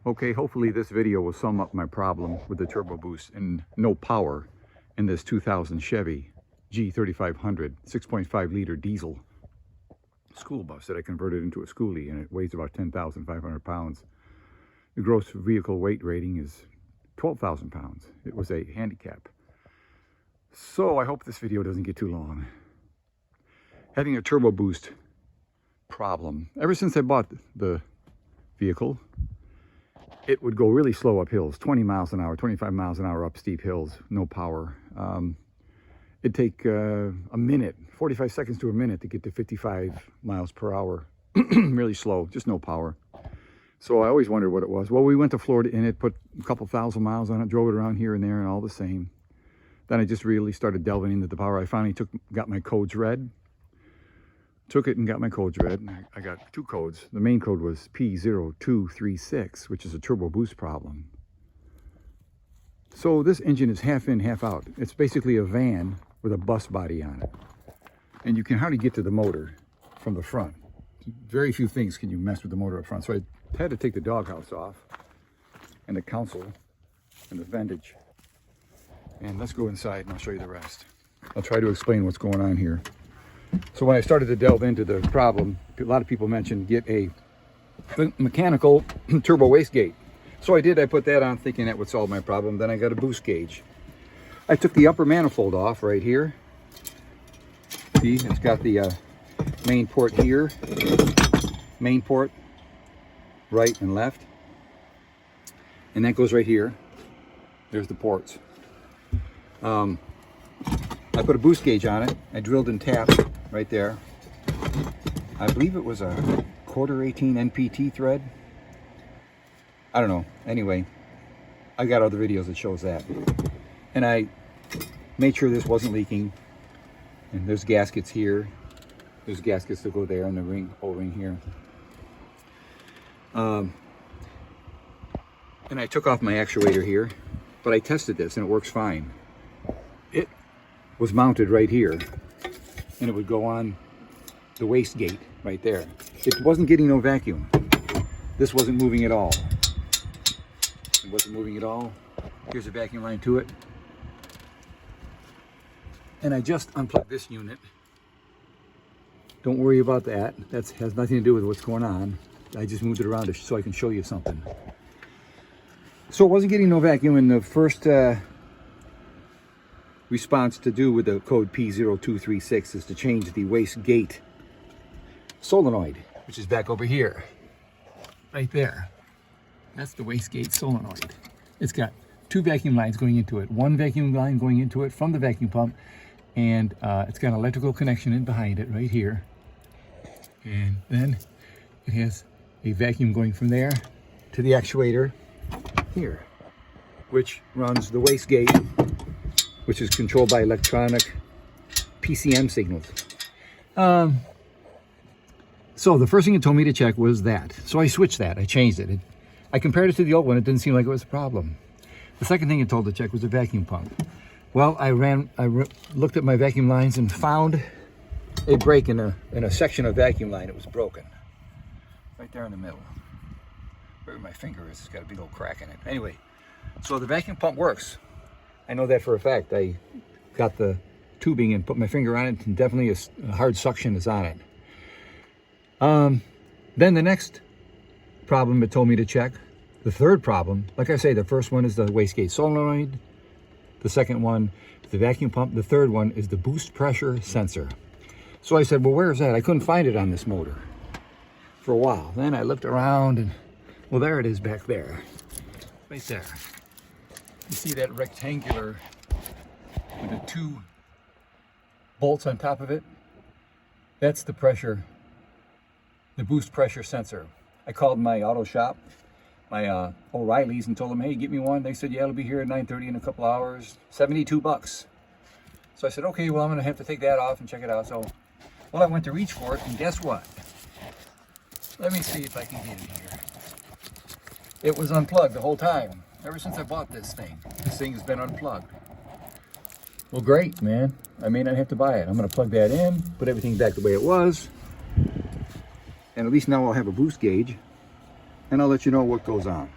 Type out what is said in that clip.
Okay, hopefully this video will sum up my problem with the turbo boost and no power in this 2000 Chevy G 3500 6.5 liter diesel school bus that I converted into a schoolie, and it weighs about 10,500 pounds. The gross vehicle weight rating is 12,000 pounds. It was a handicap. So I hope this video doesn't get too long. Having a turbo boost problem. Ever since I bought the vehicle, it would go really slow up hills, 20 miles an hour, 25 miles an hour up steep hills, no power. It'd take a minute, 45 seconds to a minute to get to 55 miles per hour. Really slow, just no power. So I always wondered what it was. Well, we went to Florida and it put a couple thousand miles on it, drove it around here and there and all the same. Then I just really started delving into the power. I finally got my codes read. Took it and got my codes read. I got two codes. The main code was P0236, which is a turbo boost problem. So this engine is half in, half out. It's basically a van with a bus body on it. And you can hardly get to the motor from the front. Very few things can you mess with the motor up front. So I had to take the doghouse off and the console and the vendage. And let's go inside and I'll show you the rest. I'll try to explain what's going on here. So when I started to delve into the problem, a lot of people mentioned get a mechanical turbo wastegate. So I did. I put that on thinking that would solve my problem. Then I got a boost gauge. I took the upper manifold off right here. See, it's got the main port here, main port, right and left. And that goes right here. There's the ports. I put a boost gauge on it. I drilled and tapped right there. I believe it was a quarter 18 NPT thread. I don't know. Anyway, I got other videos that shows that. And I made sure this wasn't leaking. And there's gaskets here. There's gaskets that go there and the ring, O-ring here. And I took off my actuator here, but I tested this and it works fine. It was mounted right here, and it would go on the wastegate right there. It wasn't getting no vacuum. This wasn't moving at all. It wasn't moving at all. Here's a vacuum line to it. And I just unplugged this unit. Don't worry about that. That has nothing to do with what's going on. I just moved it around so I can show you something. So it wasn't getting no vacuum, and the first response to do with the code P0236 is to change the wastegate solenoid, which is back over here, right there. That's the wastegate solenoid. It's got two vacuum lines going into it, one vacuum line going into it from the vacuum pump, and it's got an electrical connection in behind it right here. And then it has a vacuum going from there to the actuator here, which runs the wastegate, which is controlled by electronic PCM signals. So the first thing it told me to check was that. So I switched that, I changed it. I compared it to the old one, it didn't seem like it was a problem. The second thing it told to check was the vacuum pump. Well, I looked at my vacuum lines and found a break in a section of vacuum line. It was broken. Right there in the middle. Where my finger is, it's got a big old crack in it. Anyway, so the vacuum pump works. I know that for a fact. I got the tubing and put my finger on it, and definitely a hard suction is on it. Then the next problem it told me to check, the third problem, like I say, the first one is the wastegate solenoid. The second one is the vacuum pump. The third one is the boost pressure sensor. So I said, well, where is that? I couldn't find it on this motor for a while. Then I looked around and, well, there it is back there, right there. You see that rectangular with the two bolts on top of it? That's the pressure, the boost pressure sensor. I called my auto shop, my O'Reilly's, and told them, hey, get me one. They said, yeah, it'll be here at 9:30 in a couple hours, $72. So I said, okay, well, I'm gonna have to take that off and check it out. So, well, I went to reach for it, and guess what? Let me see if I can get it here. It was unplugged the whole time. Ever since I bought this thing has been unplugged. Well, great, man. I may not have to buy it. I'm going to plug that in, put everything back the way it was, and at least now I'll have a boost gauge, and I'll let you know what goes on.